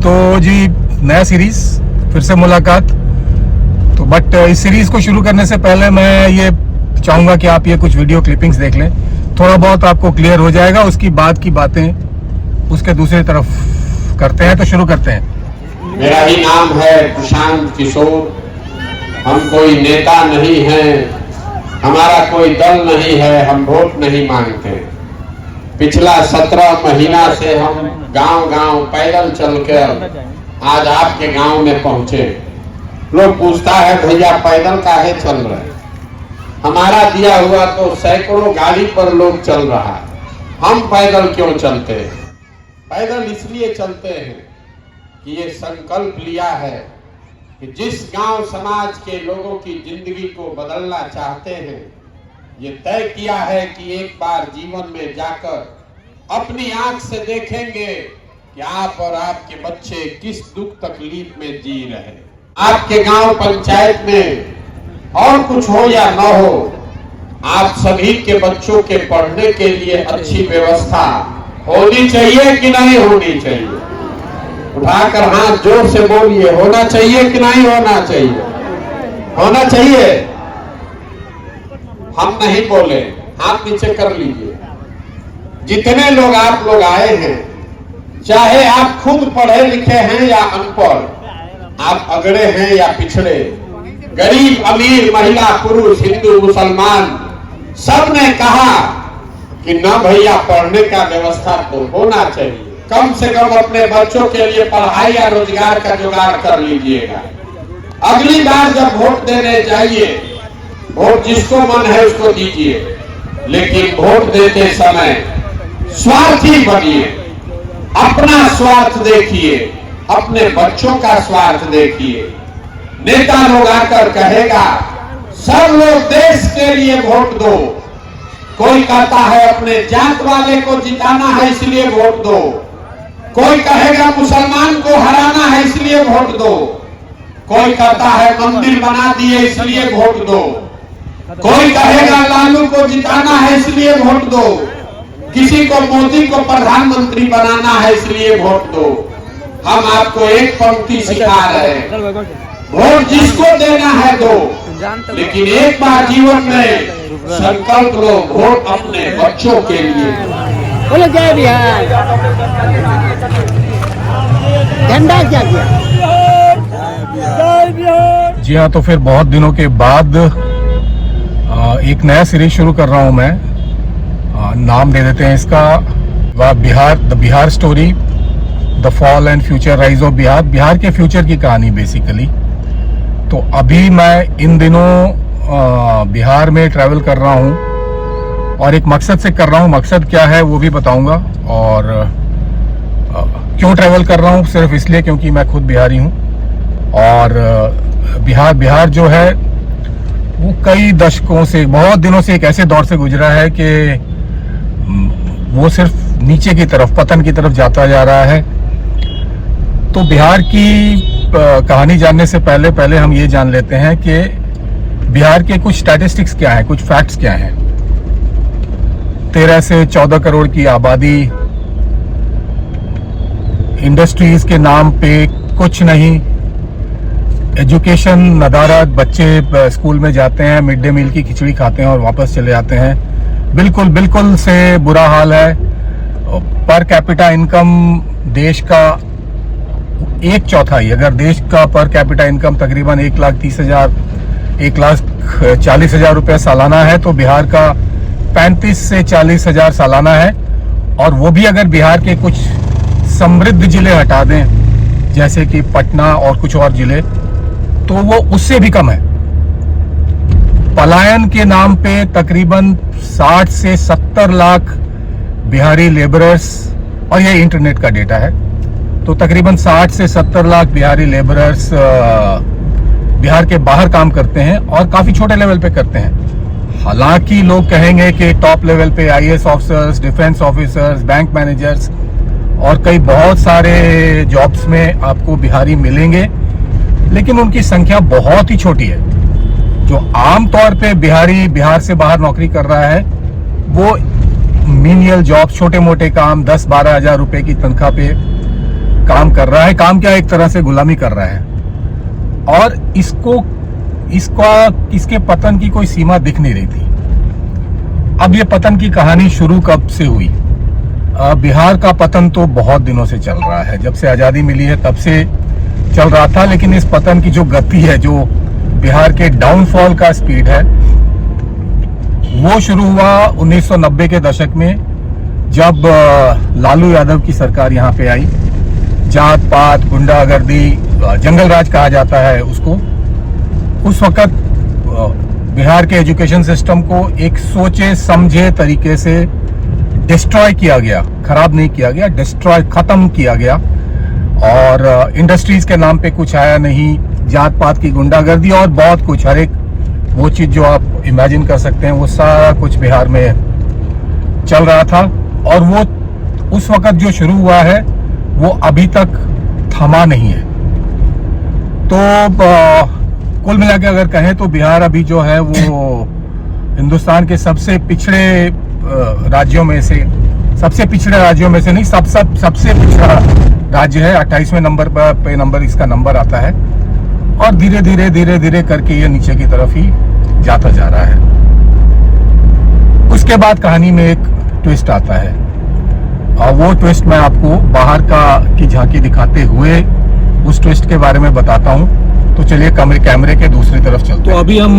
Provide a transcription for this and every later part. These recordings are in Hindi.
तो जी नया सीरीज फिर से मुलाकात। तो बट इस सीरीज को शुरू करने से पहले मैं ये चाहूंगा कि आप ये कुछ वीडियो क्लिपिंग्स देख लें, थोड़ा बहुत आपको क्लियर हो जाएगा। उसकी बाद की बातें उसके दूसरी तरफ करते हैं। तो शुरू करते हैं। मेरा ही नाम है प्रशांत किशोर। हम कोई नेता नहीं है, हमारा कोई दल नहीं है, हम वोट नहीं मांगते। पिछला 17 महीना से हम गांव-गांव पैदल चलकर आज आपके गांव में पहुंचे। लोग पूछता है भैया पैदल काहे चल रहे? हमारा दिया हुआ तो सैकड़ों गाड़ी पर लोग चल रहा है, हम पैदल क्यों चलते हैं? पैदल इसलिए चलते हैं कि ये संकल्प लिया है कि जिस गांव समाज के लोगों की जिंदगी को बदलना चाहते हैं, ये तय किया है कि एक बार जीवन में जाकर अपनी आंख से देखेंगे कि आप और आपके बच्चे किस दुख तकलीफ में जी रहे हैं। आपके गांव पंचायत में और कुछ हो या न हो, आप सभी के बच्चों के पढ़ने के लिए अच्छी व्यवस्था होनी चाहिए कि नहीं होनी चाहिए? उठाकर हाथ जोर से बोलिए, होना चाहिए कि नहीं होना चाहिए? होना चाहिए। हम नहीं बोले, हाथ नीचे कर लीजिए। जितने लोग आप लोग आए हैं, चाहे आप खुद पढ़े लिखे हैं या अनपढ़, आप अगड़े हैं या पिछड़े, गरीब अमीर, महिला पुरुष, हिंदू मुसलमान, सब ने कहा कि न भैया पढ़ने का व्यवस्था तो होना चाहिए। कम से कम अपने बच्चों के लिए पढ़ाई या रोजगार का जुगाड़ कर लीजिएगा। अगली बार जब वोट देने जाइए, वोट जिसको मन है उसको दीजिए, लेकिन वोट देते समय स्वार्थी बनिए। अपना स्वार्थ देखिए, अपने बच्चों का स्वार्थ देखिए। नेता लोग आकर कहेगा सब लोग देश के लिए वोट दो, कोई कहता है अपने जात वाले को जिताना है इसलिए वोट दो, कोई कहेगा मुसलमान को हराना है इसलिए वोट दो, कोई कहता है मंदिर बना दिए इसलिए वोट दो, कोई कहेगा लालू को जिताना है इसलिए वोट दो, किसी को मोदी को प्रधानमंत्री बनाना है इसलिए वोट दो। हम आपको एक पंक्ति सिखा रहे हैं, वोट जिसको देना है दो, लेकिन एक बार जीवन में संकल्प लो, वोट अपने बच्चों के लिए। बोलो जय बिहार। झंडा क्या किया? जी हाँ, तो फिर बहुत दिनों के बाद एक नया सीरीज शुरू कर रहा हूँ मैं। नाम दे देते हैं इसका Bihar, the Bihar story, the fall and future rise of Bihar. Bihar के फ्यूचर की कहानी बेसिकली। तो अभी मैं इन दिनों बिहार में ट्रैवल कर रहा हूँ और एक मकसद से कर रहा हूँ। मकसद क्या है वो भी बताऊंगा, और क्यों ट्रैवल कर रहा हूँ सिर्फ इसलिए क्योंकि मैं खुद बिहारी हूँ। और बिहार जो है वो कई दशकों से, बहुत दिनों से एक ऐसे दौर से गुजरा है कि वो सिर्फ नीचे की तरफ, पतन की तरफ जाता जा रहा है। तो बिहार की कहानी जानने से पहले हम ये जान लेते हैं कि बिहार के कुछ स्टैटिस्टिक्स क्या हैं, कुछ फैक्ट्स क्या हैं। 13 से 14 करोड़ की आबादी, इंडस्ट्रीज के नाम पे कुछ नहीं, एजुकेशन नदारद, बच्चे स्कूल में जाते हैं, मिड डे मील की खिचड़ी खाते हैं और वापस चले जाते हैं। बिल्कुल से बुरा हाल है। पर कैपिटा इनकम देश का 1/4, अगर देश का पर कैपिटा इनकम तकरीबन 1,30,000, 1,40,000 रुपये सालाना है, तो बिहार का 35 से 40,000 सालाना है। और वो भी अगर बिहार के कुछ समृद्ध जिले हटा दें, जैसे कि पटना और कुछ और जिले, तो वो उससे भी कम है। पलायन के नाम पे तकरीबन 60 से 70 लाख बिहारी लेबरर्स, और ये इंटरनेट का डेटा है, तो तकरीबन 60 से 70 लाख बिहारी लेबरर्स बिहार के बाहर काम करते हैं और काफी छोटे लेवल पे करते हैं। हालांकि लोग कहेंगे कि टॉप लेवल पे IAS officers, defence officers, bank managers और कई बहुत सारे जॉब्स में आपको बिहारी मिलेंगे, लेकिन उनकी संख्या बहुत ही छोटी है। जो आमतौर पे बिहारी बिहार से बाहर नौकरी कर रहा है वो मीनियल जॉब, छोटे मोटे काम, 10-12 हजार रुपए की तनख्वाह पे काम कर रहा है, काम क्या एक तरह से गुलामी कर रहा है, और इसके पतन की कोई सीमा दिख नहीं रही थी। अब ये पतन की कहानी शुरू कब से हुई? बिहार का पतन तो बहुत दिनों से चल रहा है, जब से आज़ादी मिली है तब से चल रहा था, लेकिन इस पतन की जो गति है, जो बिहार के डाउनफॉल का स्पीड है, वो शुरू हुआ 1990 के दशक में, जब लालू यादव की सरकार यहाँ पे आई। जात पात, गुंडागर्दी, जंगल राज कहा जाता है उसको। उस वक्त बिहार के एजुकेशन सिस्टम को एक सोचे समझे तरीके से डिस्ट्रॉय किया गया, खराब नहीं किया गया, डिस्ट्रॉय, खत्म किया गया। और इंडस्ट्रीज के नाम पे कुछ आया नहीं, जात पात की गुंडागर्दी और बहुत कुछ, हर एक वो चीज जो आप इमेजिन कर सकते हैं, वो सारा कुछ बिहार में चल रहा था। और वो उस वक्त जो शुरू हुआ है वो अभी तक थमा नहीं है। तो कुल मिला के अगर कहें तो बिहार अभी जो है वो हिंदुस्तान के सबसे पिछड़े राज्यों में से, सबसे पिछड़े राज्यों में से नहीं, सबसे पिछड़ा राज्य है। 28वें नंबर पे नंबर इसका नंबर आता है, और धीरे धीरे करके ये नीचे की तरफ ही जाता जा रहा है। उसके बाद कहानी में एक ट्विस्ट आता है, और वो ट्विस्ट मैं आपको बाहर की झांकी दिखाते हुए उस ट्विस्ट के बारे में बताता हूँ। तो चलिए कैमरे के दूसरी तरफ चलते हैं। तो अभी हम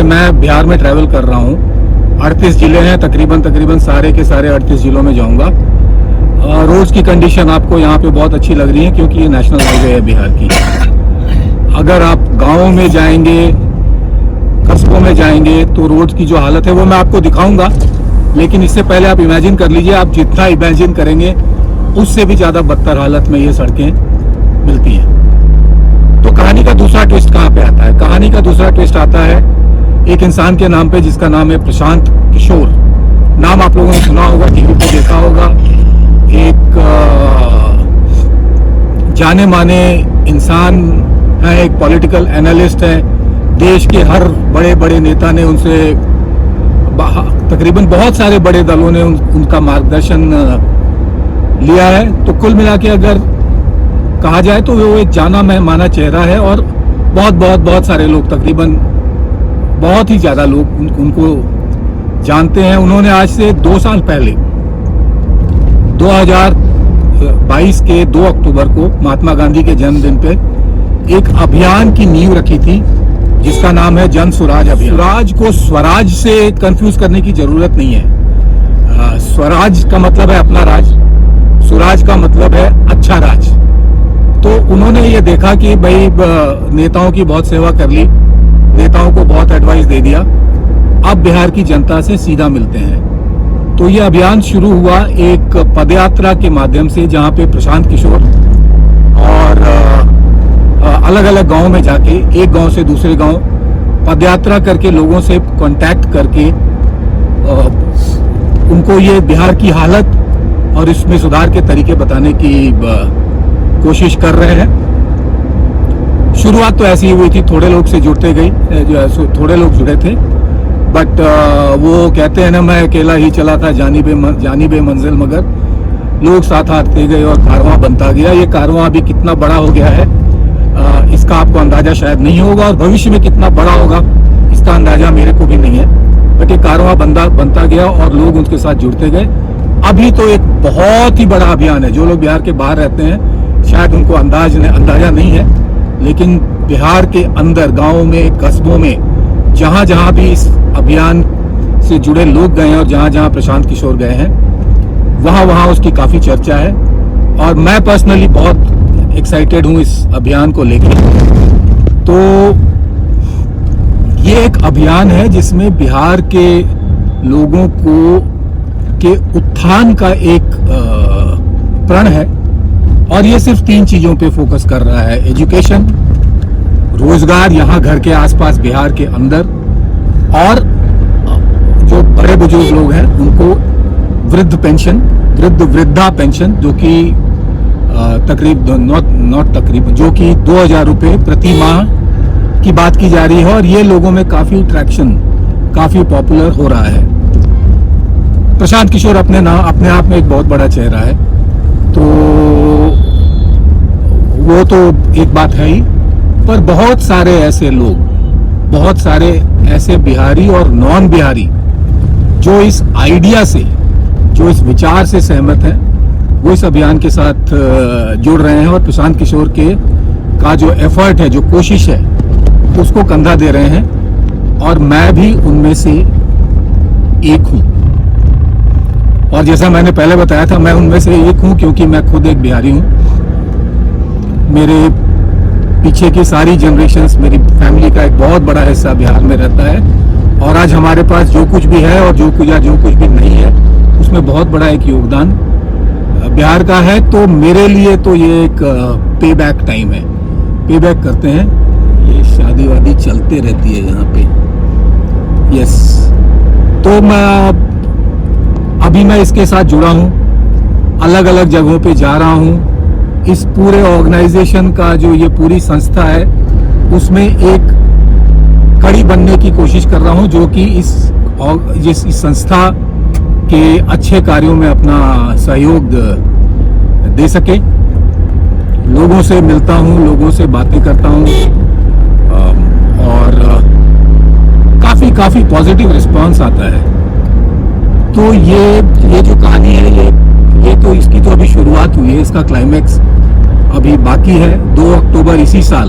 मैं बिहार में ट्रैवल कर रहा हूँ। 38 जिले हैं, तकरीबन सारे के सारे 38 जिलों में जाऊंगा। रोड्स की कंडीशन आपको यहाँ पे बहुत अच्छी लग रही है, क्योंकि ये नेशनल हाईवे है बिहार की। अगर आप गाँवों में जाएंगे, कस्बों में जाएंगे, तो रोड्स की जो हालत है वो मैं आपको दिखाऊंगा, लेकिन इससे पहले आप इमेजिन कर लीजिए, आप जितना इमेजिन करेंगे उससे भी ज्यादा बदतर हालत में ये सड़कें मिलती हैं। तो कहानी का दूसरा ट्विस्ट कहाँ पे आता है? कहानी का दूसरा ट्विस्ट आता है एक इंसान के नाम पे, जिसका नाम है प्रशांत किशोर। नाम आप लोगों ने सुना होगा, टीवी पे देखा होगा। एक जाने माने इंसान है, एक पॉलिटिकल एनालिस्ट है। देश के हर बड़े बड़े नेता ने उनसे, तकरीबन बहुत सारे बड़े दलों ने उनका मार्गदर्शन लिया है। तो कुल मिला के अगर कहा जाए तो वो एक जाना माना चेहरा है, और बहुत सारे लोग, तकरीबन बहुत ही ज्यादा लोग उनको जानते हैं। उन्होंने आज से 2 साल पहले 2022 के 2 अक्टूबर को महात्मा गांधी के जन्मदिन पे एक अभियान की नींव रखी थी, जिसका नाम है जन स्वराज अभियान। स्वराज को स्वराज से कंफ्यूज करने की जरूरत नहीं है। स्वराज का मतलब है अपना राज, स्वराज का मतलब है अच्छा राज। तो उन्होंने ये देखा कि भाई नेताओं की बहुत सेवा कर ली, नेताओं को बहुत एडवाइस दे दिया, अब बिहार की जनता से सीधा मिलते हैं। तो ये अभियान शुरू हुआ एक पदयात्रा के माध्यम से, जहाँ पे प्रशांत किशोर और अलग अलग गांव में जाके, एक गांव से दूसरे गांव पदयात्रा करके, लोगों से कांटेक्ट करके उनको ये बिहार की हालत और इसमें सुधार के तरीके बताने की कोशिश कर रहे हैं। शुरुआत तो ऐसी ही हुई थी, थोड़े लोग से जुड़ते गई, थोड़े लोग जुड़े थे, बट वो कहते हैं ना, मैं अकेला ही चला था जानिबे मंजिल, मगर लोग साथ आते गए और कारवां बनता गया। ये कारवां अभी कितना बड़ा हो गया है इसका आपको अंदाजा शायद नहीं होगा, और भविष्य में कितना बड़ा होगा इसका अंदाजा मेरे को भी नहीं है, बट ये कारवां बनता गया और लोग उनके साथ जुड़ते गए। अभी तो एक बहुत ही बड़ा अभियान है। जो लोग बिहार के बाहर रहते हैं शायद उनको अंदाजा नहीं है, लेकिन बिहार के अंदर गाँवों में, कस्बों में, जहाँ जहाँ भी इस अभियान से जुड़े लोग गए हैं और जहाँ जहाँ प्रशांत किशोर गए हैं, वहाँ उसकी काफी चर्चा है। और मैं पर्सनली बहुत एक्साइटेड हूँ इस अभियान को लेकर। तो ये एक अभियान है जिसमें बिहार के लोगों के उत्थान का एक प्रण है, और ये सिर्फ 3 चीजों पे फोकस कर रहा है: एजुकेशन, रोजगार यहाँ घर के आसपास बिहार के अंदर, और जो बड़े बुजुर्ग लोग हैं उनको वृद्धा पेंशन, जो कि जो कि 2000 रुपये प्रति माह की बात की जा रही है, और ये लोगों में काफी ट्रैक्शन, काफी पॉपुलर हो रहा है। प्रशांत किशोर अपने आप में एक बहुत बड़ा चेहरा है, वो तो एक बात है ही, पर बहुत सारे ऐसे लोग, बहुत सारे ऐसे बिहारी और नॉन बिहारी जो इस आइडिया से, जो इस विचार से सहमत हैं, वो इस अभियान के साथ जुड़ रहे हैं और प्रशांत किशोर का जो एफर्ट है, जो कोशिश है, उसको कंधा दे रहे हैं। और मैं भी उनमें से एक हूं। और जैसा मैंने पहले बताया था, मैं उनमें से एक हूं क्योंकि मैं खुद एक बिहारी हूं। मेरे पीछे की सारी जनरेशन्स, मेरी फैमिली का एक बहुत बड़ा हिस्सा बिहार में रहता है। और आज हमारे पास जो कुछ भी है और जो कुछ भी नहीं है, उसमें बहुत बड़ा एक योगदान बिहार का है। तो मेरे लिए तो ये एक पे बैक टाइम है, पे बैक करते हैं। ये शादी वादी चलते रहती है यहाँ पे, यस। तो अभी मैं इसके साथ जुड़ा हूँ, अलग अलग जगहों पे जा रहा हूँ। इस पूरे ऑर्गेनाइजेशन का जो ये पूरी संस्था है, उसमें एक कड़ी बनने की कोशिश कर रहा हूँ, जो कि इस संस्था के अच्छे कार्यों में अपना सहयोग दे सके। लोगों से मिलता हूँ, लोगों से बातें करता हूँ और काफी पॉजिटिव रिस्पांस आता है। तो ये जो कहानी है, ये तो इसकी तो अभी शुरुआत हुई है, इसका क्लाइमैक्स अभी बाकी है। 2 अक्टूबर इसी साल,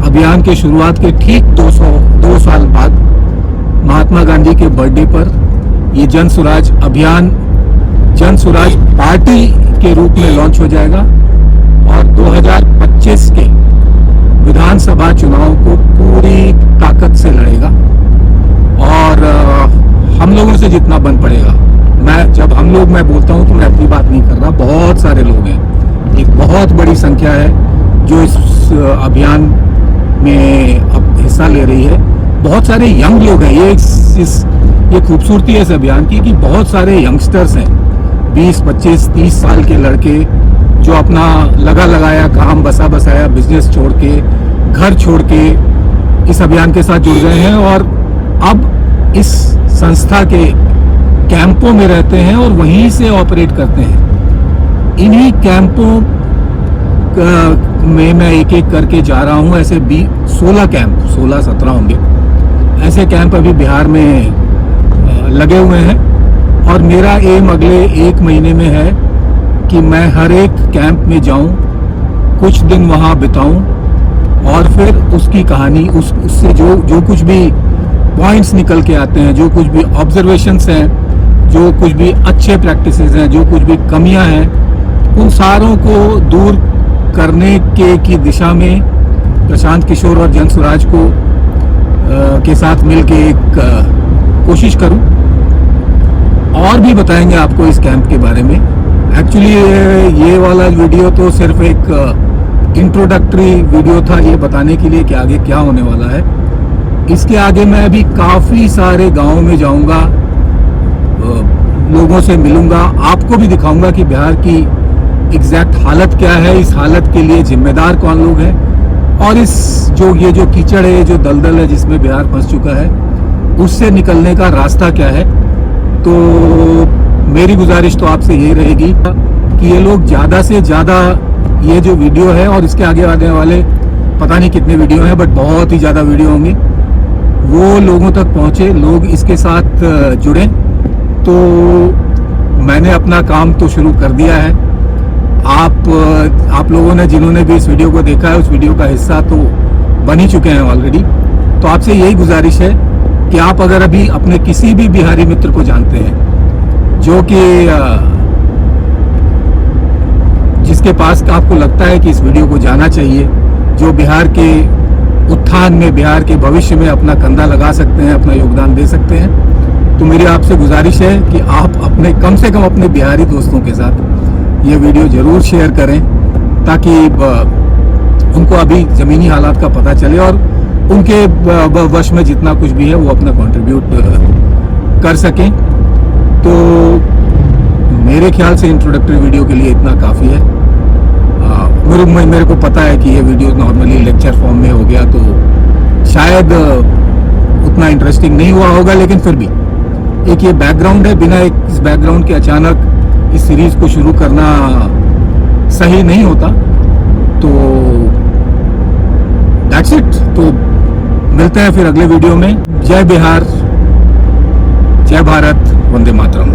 अभियान के शुरुआत के ठीक 2 साल बाद, महात्मा गांधी के बर्थडे पर ये जन स्वराज अभियान जन स्वराज पार्टी के रूप में लॉन्च हो जाएगा और 2025 के विधानसभा चुनाव को पूरी ताकत से लड़ेगा। और हम लोगों से जितना बन पड़ेगा, मैं बोलता हूं तो मैं अपनी बात नहीं कर रहा, बहुत सारे लोग हैं, एक बहुत बड़ी संख्या है जो इस अभियान में अब हिस्सा ले रही है। बहुत सारे यंग लोग हैं। ये खूबसूरती है इस अभियान की कि बहुत सारे यंगस्टर्स हैं, 20, 25, 30 साल के लड़के जो अपना लगाया काम, बसाया बिजनेस छोड़ के, घर छोड़ के इस अभियान के साथ जुड़ गए हैं और अब इस संस्था के कैंपों में रहते हैं और वहीं से ऑपरेट करते हैं। इन्हीं कैंपों में मैं एक एक करके जा रहा हूं। ऐसे 16 कैंप, 16-17 होंगे ऐसे कैंप अभी बिहार में लगे हुए हैं। और मेरा एम अगले 1 महीने में है कि मैं हर एक कैंप में जाऊं, कुछ दिन वहां बिताऊं और फिर उसकी कहानी, उससे जो कुछ भी पॉइंट्स निकल के आते हैं, जो कुछ भी ऑब्जर्वेशंस हैं, जो कुछ भी अच्छे प्रैक्टिसेस हैं, जो कुछ भी कमियां हैं, उन सारों को दूर करने की दिशा में प्रशांत किशोर और जन स्वराज को के साथ मिलके एक कोशिश करूं। और भी बताएंगे आपको इस कैंप के बारे में। एक्चुअली ये वाला वीडियो तो सिर्फ एक इंट्रोडक्टरी वीडियो था, ये बताने के लिए कि आगे क्या होने वाला है। इसके आगे मैं अभी काफ़ी सारे गांवों में जाऊंगा, लोगों से मिलूंगा, आपको भी दिखाऊंगा कि बिहार की एग्जैक्ट हालत क्या है, इस हालत के लिए जिम्मेदार कौन लोग हैं और ये जो कीचड़ है, जो दलदल है जिसमें बिहार फंस चुका है, उससे निकलने का रास्ता क्या है। तो मेरी गुजारिश तो आपसे यही रहेगी कि ये लोग ज़्यादा से ज़्यादा ये जो वीडियो है और इसके आगे आने वाले पता नहीं कितने वीडियो हैं, बट बहुत ही ज़्यादा वीडियो होंगे, वो लोगों तक पहुँचे, लोग इसके साथ जुड़ें। तो मैंने अपना काम तो शुरू कर दिया है। आप लोगों ने जिन्होंने भी इस वीडियो को देखा है, उस वीडियो का हिस्सा तो बन ही चुके हैं ऑलरेडी। तो आपसे यही गुजारिश है कि आप अगर अभी अपने किसी भी बिहारी मित्र को जानते हैं जो कि जिसके पास आपको लगता है कि इस वीडियो को जाना चाहिए, जो बिहार के उत्थान में, बिहार के भविष्य में अपना कंधा लगा सकते हैं, अपना योगदान दे सकते हैं, तो मेरी आपसे गुजारिश है कि आप अपने कम से कम अपने बिहारी दोस्तों के साथ ये वीडियो जरूर शेयर करें ताकि उनको अभी ज़मीनी हालात का पता चले और उनके वश में जितना कुछ भी है वो अपना कंट्रीब्यूट कर सकें। तो मेरे ख्याल से इंट्रोडक्टरी वीडियो के लिए इतना काफ़ी है। मेरे को पता है कि ये वीडियो नॉर्मली लेक्चर फॉर्म में हो गया तो शायद उतना इंटरेस्टिंग नहीं हुआ होगा, लेकिन फिर भी एक ये बैकग्राउंड है। बिना इस बैकग्राउंड के अचानक इस सीरीज़ को शुरू करना सही नहीं होता। तो दैट्स इट। तो मिलते हैं फिर अगले वीडियो में। जय बिहार, जय भारत, वंदे मातरम।